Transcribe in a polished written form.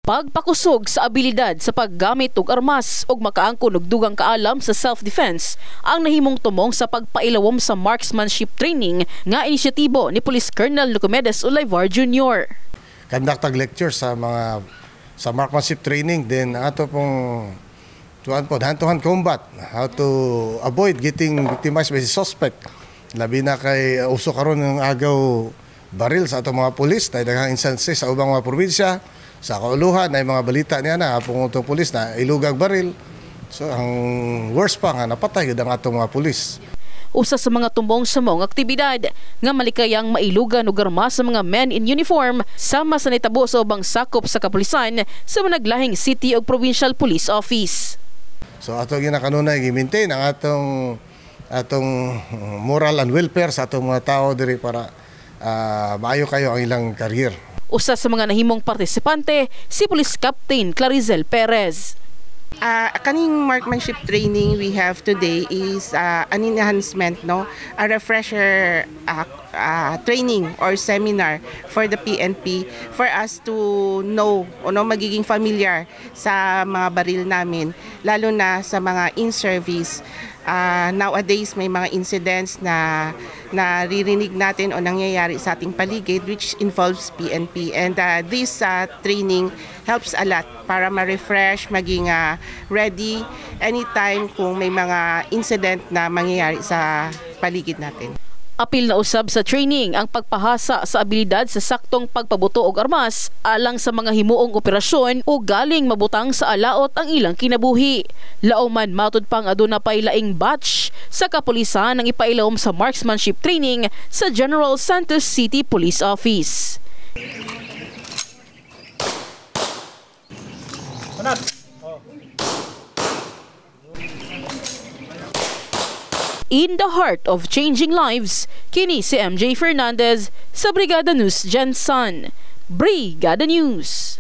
Pagpakusog sa abilidad sa paggamit og armas ug makaangkon og dugang kaalam sa self-defense ang nahimong tumong sa pagpailawom sa marksmanship training nga inisyatibo ni Police Colonel Lucomedes Olivar Jr. Conduct lecture sa marksmanship training, then ato pong hand-to-hand combat, how to avoid getting victimized by the suspect. Labi na kay uso karon ng agaw baril sa atong mga pulis, na daghang instances sa ubang mga probinsya. Sa kauluhan ay mga balita niya na apong utong pulis na ilugag baril. So ang worst pa nga napatay ang atong mga pulis. Usa sa mga tumbong sa mong aktibidad nga malikayang mailugan og armas sa mga men in uniform sama sa nitabo sa ubang sakop sa kapulisan sa managlahing city ug provincial police office. So ato ginakanunay gi-maintain ang atong moral and welfare sa atong mga tao diri para maayo kayo ang ilang career. Usa sa mga nahimong partisipante si Police Captain Clarizel Perez. Kaning marksmanship training we have today is an enhancement, a refresher training or seminar for the PNP for us to know magiging familiar sa mga baril namin, lalo na sa mga in-service. Nowadays may mga incidents na naririnig natin o nangyayari sa ating paligid which involves PNP, and this training helps a lot para ma-refresh, maging ready anytime kung may mga incident na mangyayari sa paligid natin. Apil na usab sa training ang pagpahasa sa abilidad sa saktong pagpabuto og armas alang sa mga himuong operasyon o galing mabutang sa alaot ang ilang kinabuhi. Lauman matud pang aduna pay laing batch sa kapulisan ang ipailawom sa marksmanship training sa General Santos City Police Office. In the heart of changing lives, kini si MJ Fernandez sa Brigada News Gensan. Brigada News.